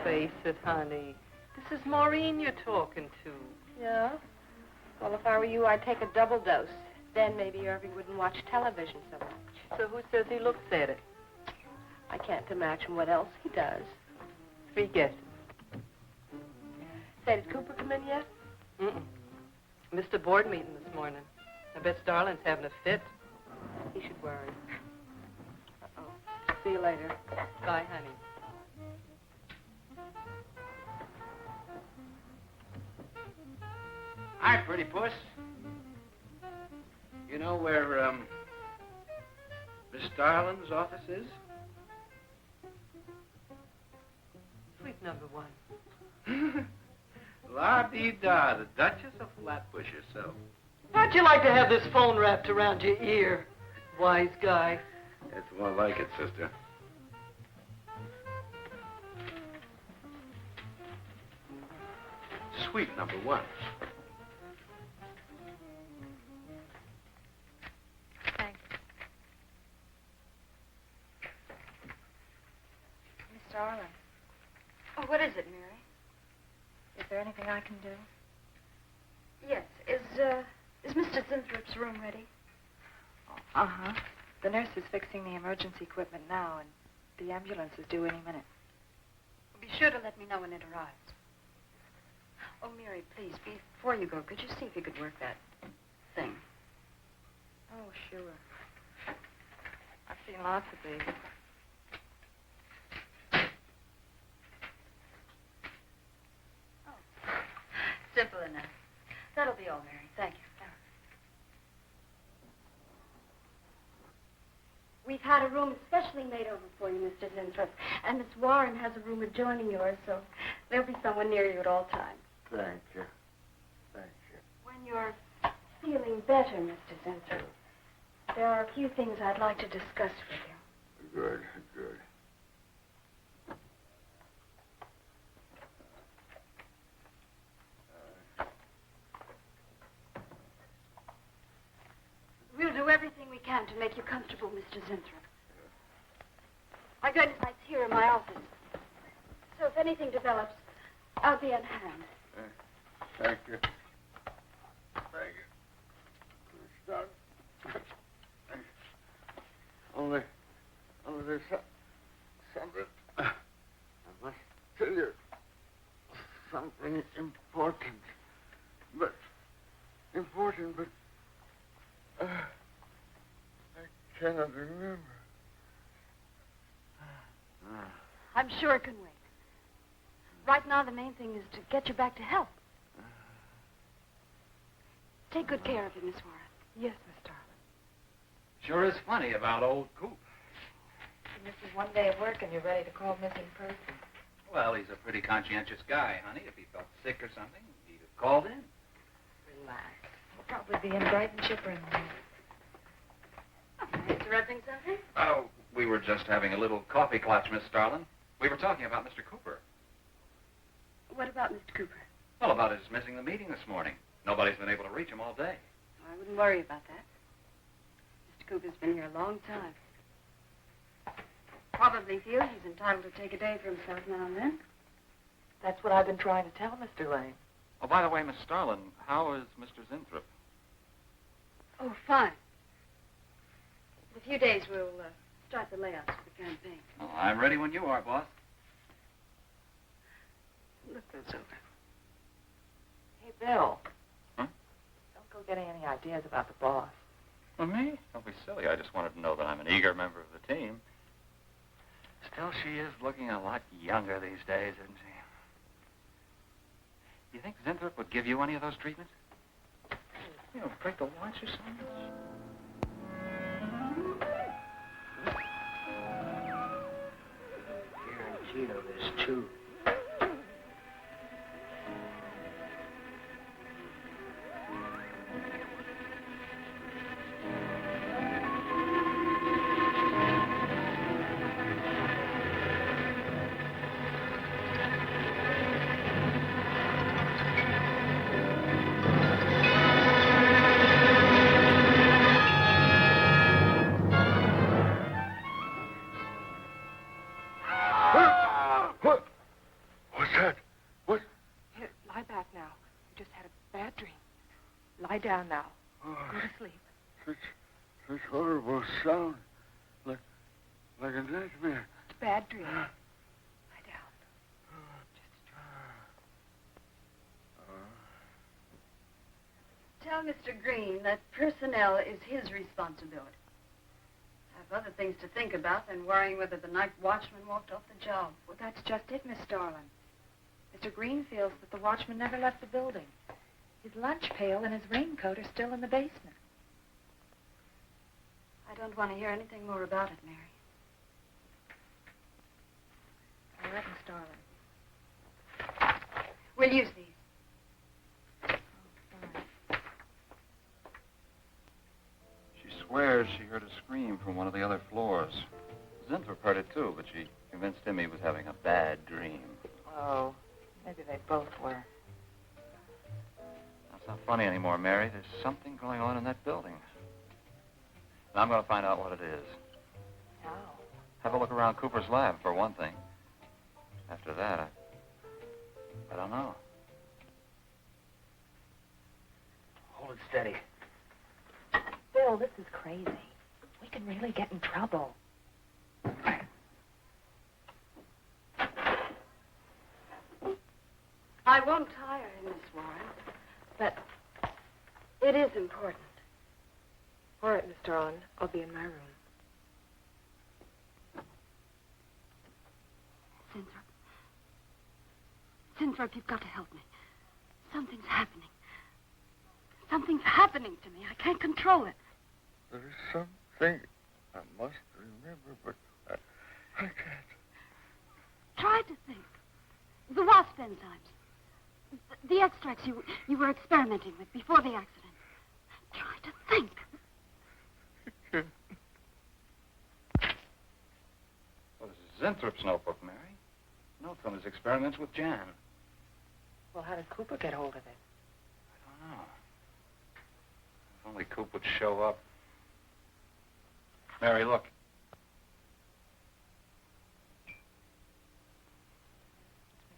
Face it, honey. This is Maureen you're talking to. Yeah? Well, if I were you, I'd take a double dose. Then maybe Irving wouldn't watch television so much. So who says he looks at it? I can't imagine what else he does. 3 guesses. Say, did Cooper come in yet? Mm-mm. Missed a board meeting this morning. I bet Starlin's having a fit. He should worry. Uh-oh. See you later. Bye, honey. Hi, pretty puss. You know where, Miss Starlin's office is? Suite number 1. La-dee-da, the Duchess of Flatbush herself. How'd you like to have this phone wrapped around your ear, wise guy? It's more like it, sister. Suite number 1. Thank you. Miss Darling. Oh, what is it, Mary? Is there anything I can do? Yes. Is Mr. Zinthrop's room ready? Uh-huh. The nurse is fixing the emergency equipment now, and the ambulance is due any minute. Be sure to let me know when it arrives. Oh, Mary, please, before you go, could you see if you could work that thing? Oh, sure. I've seen lots of babies. Simple enough. That'll be all, Mary. Thank you. We've had a room especially made over for you, Mr. Zinthrop. And Miss Warren has a room adjoining yours, so there'll be someone near you at all times. Thank you. Thank you. When you're feeling better, Mr. Zinthrop, there are a few things I'd like to discuss with you. Good, good. We'll do everything we can to make you comfortable, Mr. Zinthrop. Our guidance light's here in my office. So if anything develops, I'll be on hand. Thank you. Thank you. It's done. Only there's something. I must tell you. Something important. But I cannot remember. I'm sure it can wait. Right now, the main thing is to get you back to health. Take good care of him, Miss Warren. Yes, Miss Darling. Sure is funny about old Coop. He misses one day of work and you're ready to call missing person. Well, he's a pretty conscientious guy, honey. If he felt sick or something, he'd have called in. Relax. We'll probably be in bright and chipper in the morning. Interrupting something? Oh, we were just having a little coffee clutch, Miss Starlin. We were talking about Mr. Cooper. What about Mr. Cooper? Well, about his missing the meeting this morning. Nobody's been able to reach him all day. I wouldn't worry about that. Mr. Cooper's been here a long time. Probably feels he's entitled to take a day for himself now and then. That's what I've been trying to tell Mr. Lane. Oh, by the way, Miss Starlin, how is Mr. Zinthrop? Oh, fine. In a few days, we'll start the layouts for the campaign. Oh, I'm ready when you are, boss. Look those over. Hey, Bill. Huh? Don't go getting any ideas about the boss. Well, me? Don't be silly. I just wanted to know that I'm an eager member of the team. Still, she is looking a lot younger these days, isn't she? You think Zinthrop would give you any of those treatments? You know, break the watch or something? Guaranteed of this, too. What's that? What? Here, lie back now. You just had a bad dream. Lie down now. Oh, Go to sleep. such horrible sound. Like a nightmare. Bad dream. Lie down. Tell Mr. Green that personnel is his responsibility. I have other things to think about than worrying whether the night watchman walked off the job. Well, that's just it, Miss Starlin. Mr. Green feels that the watchman never left the building. His lunch pail and his raincoat are still in the basement. I don't want to hear anything more about it, Mary. All right, Miss Starlin. We'll use these. She swears she heard a scream from one of the other floors. Zinthrop heard it too, but she convinced him he was having a bad dream. Oh, maybe they both were. That's not funny anymore, Mary. There's something going on in that building. And I'm going to find out what it is. How? Have a look around Cooper's lab, for one thing. After that, I don't know. Hold it steady. Bill, this is crazy. We can really get in trouble. I won't tire you, Miss Warren, but it is important. All right, Miss Starlin. I'll be in my room. Zinthrop, you've got to help me. Something's happening. Something's happening to me. I can't control it. There is something I must remember, but I can't. Try to think. The WASP enzymes. The extracts you were experimenting with before the accident. Try to think. Well, this is Zinthrop's notebook, Mary. Note from his experiments with Jan. Well, how did Cooper get hold of it? I don't know. If only Coop would show up. Mary, look. It's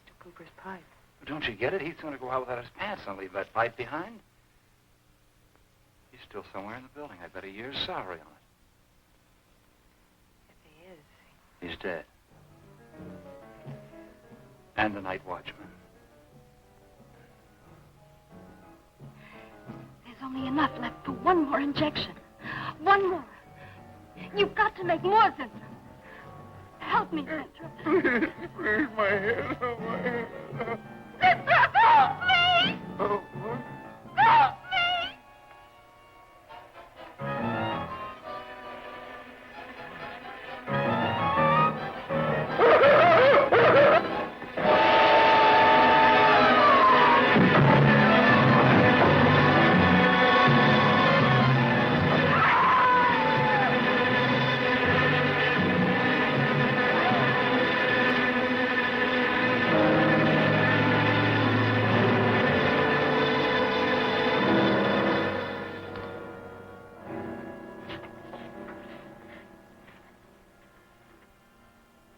Mr. Cooper's pipe. Don't you get it? He's going to go out without his pants and leave that pipe behind. He's still somewhere in the building. I bet a year's salary on it. If he is. He's dead. And the night watchman. There's only enough left for one more injection. One more. You've got to make more, Zinthrop. Help me, Zinthrop. Please, my head. Oh, my head. Zinthrop, help me! Oh, what? Help me!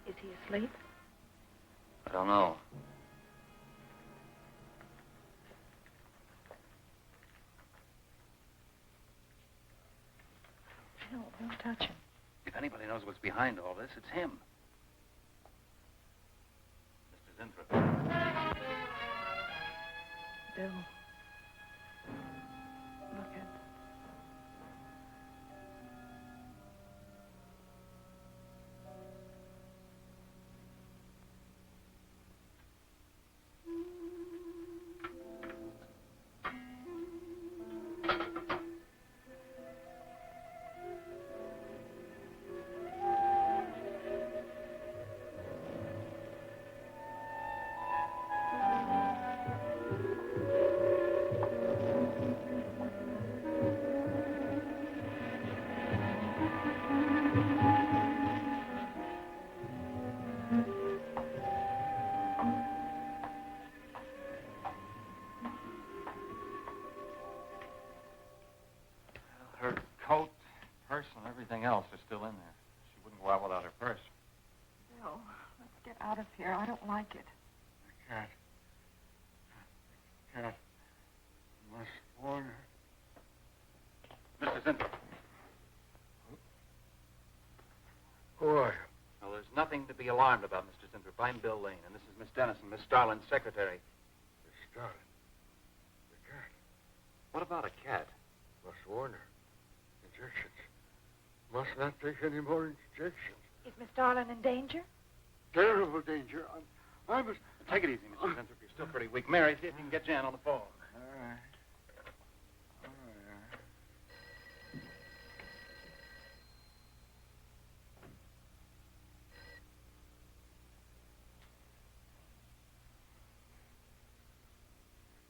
Is he asleep? I don't know. Bill, don't touch him. If anybody knows what's behind all this, it's him. Mr. Zinthrop. Bill. Look at... Her coat, purse, and everything else are still in there. She wouldn't go out without her purse. Bill, let's get out of here. I don't like it. The cat. The cat. Must warn her. Mr. Zinthrop. Who are you? Well, there's nothing to be alarmed about, Mr. Zinthrop. I'm Bill Lane, and this is Miss Dennison, Miss Starlin's secretary. Miss Starlin. The cat. What about a cat? Must warn her. Injections. Must not take any more injections. Is Miss Darlin in danger? Terrible danger. I must... Take it easy, Mr. Zinthrop. You're still pretty weak. Mary, see if you can get Jan on the phone. All right. All right.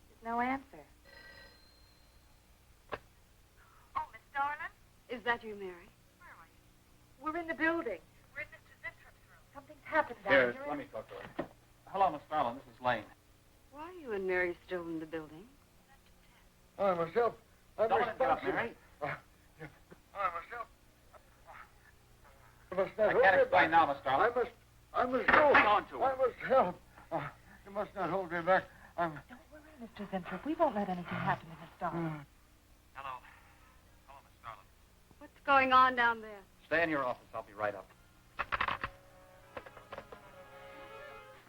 There's no answer. Oh, Miss Darlin? Is that you, Mary? Where are you? We're in the building. We're in Mr. Zinthrop's room. Something's happened down Here, here. let me talk to her. Hello, Miss Starlin. This is Lane. Why are you and Mary still in the building? I myself. I'm Don't let it get up, responsible. Mary. I myself. I must not I hold can't me explain back. now, Miss Starlin. I must go. Hang on to her. I must help. You must not hold me back. I'm... Don't worry, Mr. Zinthrop. We won't let anything happen to Miss Darlin. Hello. Hello, Miss Starlin. What's going on down there? Stay in your office. I'll be right up.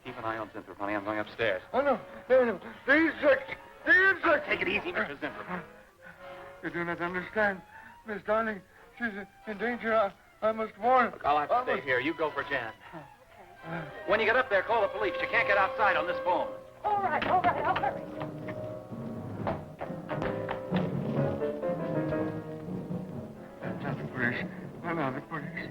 Keep an eye on Zinthrop, honey. I'm going upstairs. Oh, no. No. The insect. The insect. Take it easy, Mr. Zinthrop. You do not understand. Miss Darling, she's in danger. I must warn. Look, I'll have to stay here. You go for Jan. When you get up there, call the police. You can't get outside on this phone. All right, I'll hurry. Not the police. No, the police.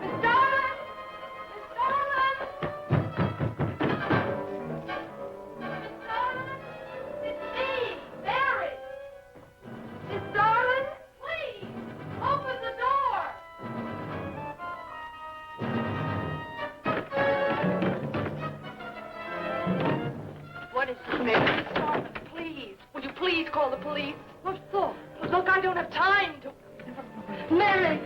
Miss Darlin! Miss Darlin! Miss Darlin! It's me, Mary! Miss Darlin, please, open the door! What is it, Mary? Miss Darlin, please. Will you please call the police? What for? Look, I don't have time to... Mary!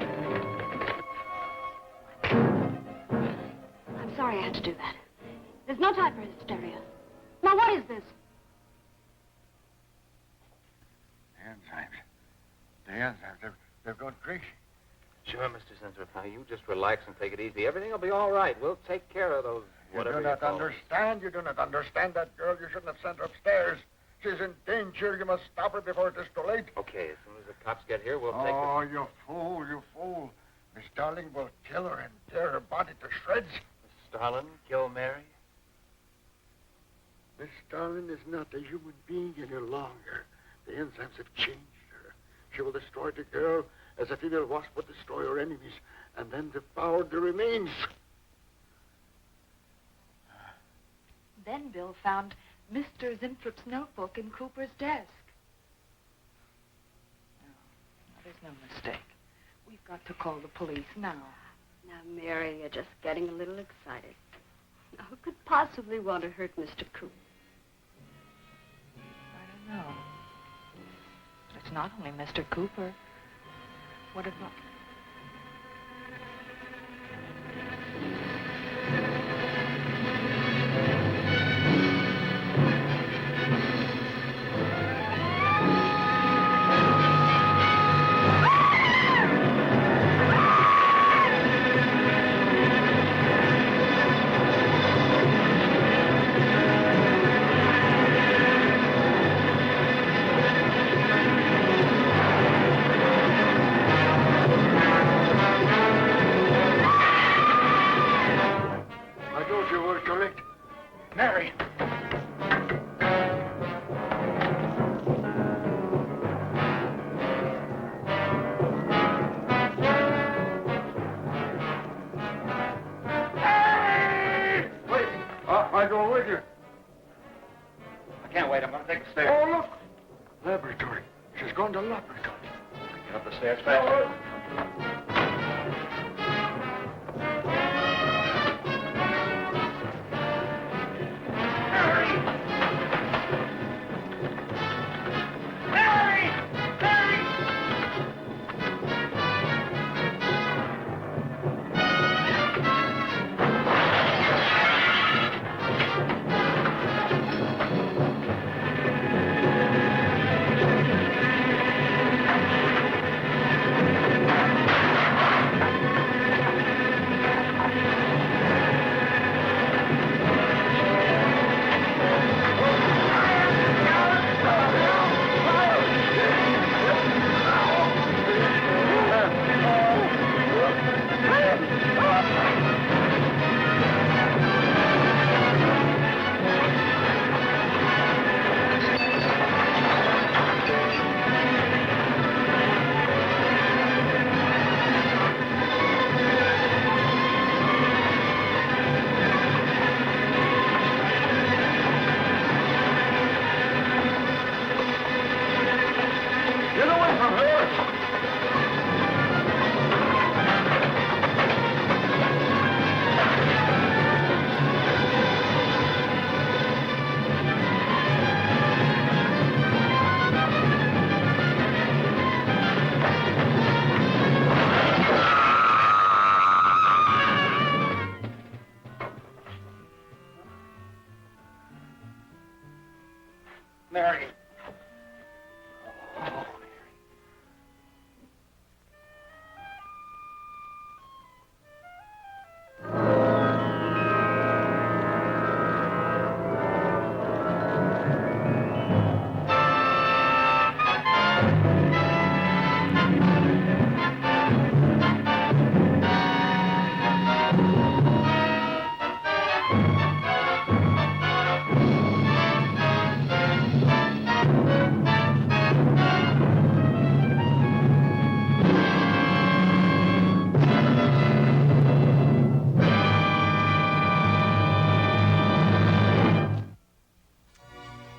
I'm sorry I had to do that. There's no time for hysteria. Now, what is this? The enzymes. They've gone crazy. Sure, Mr. Zinthrop. Now, you just relax and take it easy. Everything will be all right. We'll take care of those, whatever You do not call them. understand. You do not understand that girl. You shouldn't have sent her upstairs. She's in danger. You must stop her before it is too late. Okay, as soon as the cops get here, we'll take Oh, you fool, you fool. Miss Darling will kill her and tear her body to shreds. Miss Starlin, kill Mary. Miss Darling is not a human being any longer. The enzymes have changed her. She will destroy the girl as a female wasp would destroy her enemies, and then devour the remains. Then Bill found Mr. Zinthrop's notebook in Cooper's desk. No, there's no mistake. We've got to call the police now. Now, Mary, you're just getting a little excited. Now, who could possibly want to hurt Mr. Cooper? I don't know. But it's not only Mr. Cooper. What about... I go with you. I can't wait. I'm going to take the stairs. Oh, look. Laboratory. She's going to laboratory. Get up the stairs fast. Mary.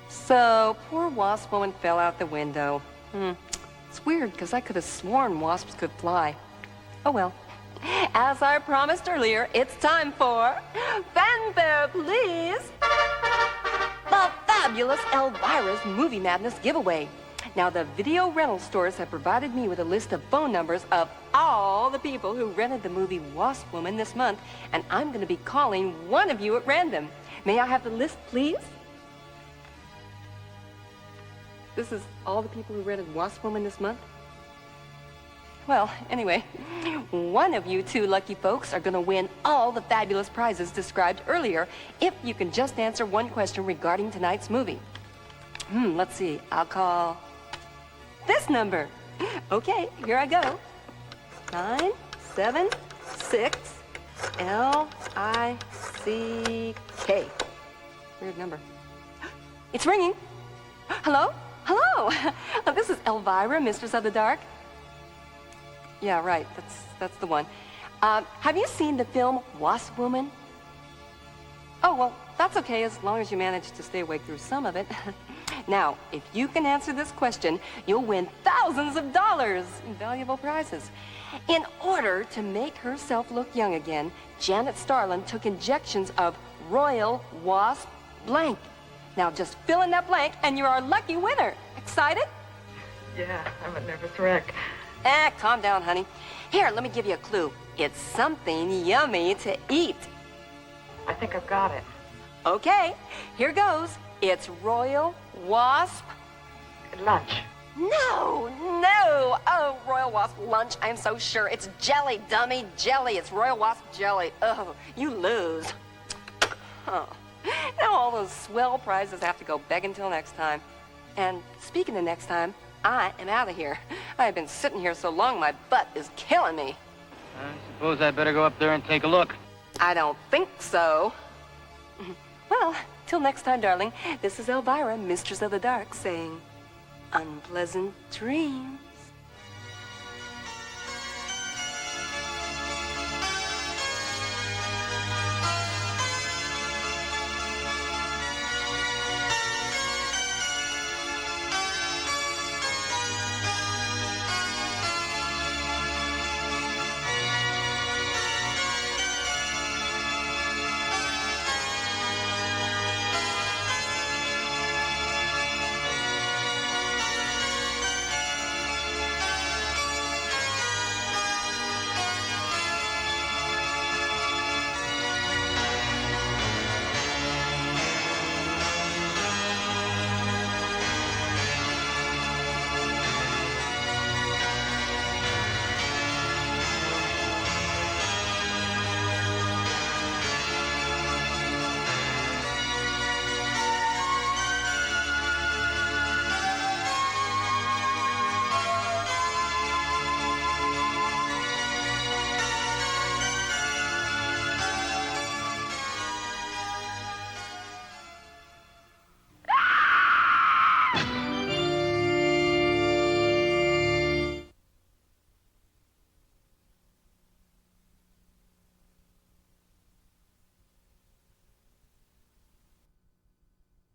So, poor wasp woman fell out the window. It's weird, because I could have sworn wasps could fly. Oh well. As I promised earlier, it's time for fanfare, please! The fabulous Elvira's Movie Madness giveaway. Now, the video rental stores have provided me with a list of phone numbers of all the people who rented the movie Wasp Woman this month, and I'm going to be calling one of you at random. May I have the list, please? This is all the people who rented Wasp Woman this month? Well, anyway, one of you two lucky folks are going to win all the fabulous prizes described earlier if you can just answer one question regarding tonight's movie. Let's see. I'll call this number. Okay, here I go. 976 LICK. Weird number. It's ringing. Hello? Hello. This is Elvira, Mistress of the Dark. Yeah, right. That's the one. Have you seen the film Wasp Woman? Oh, well, that's okay as long as you manage to stay awake through some of it. Now, if you can answer this question, you'll win thousands of dollars in valuable prizes. In order to make herself look young again, Janet Starlin took injections of Royal Wasp Blank. Now, just fill in that blank, and you're our lucky winner. Excited? Yeah, I'm a nervous wreck. Calm down, honey. Here, let me give you a clue. It's something yummy to eat. I think I've got it. Okay, here goes. It's Royal Wasp Lunch. No. Oh, Royal Wasp Lunch. I'm so sure. It's jelly, dummy. Jelly. It's Royal Wasp jelly. Oh, you lose. Huh. Now all those swell prizes have to go begging until next time. And speaking of next time, I am out of here. I've been sitting here so long, my butt is killing me. I suppose I better go up there and take a look. I don't think so. Well, till next time, darling, this is Elvira, Mistress of the Dark, saying, unpleasant dreams.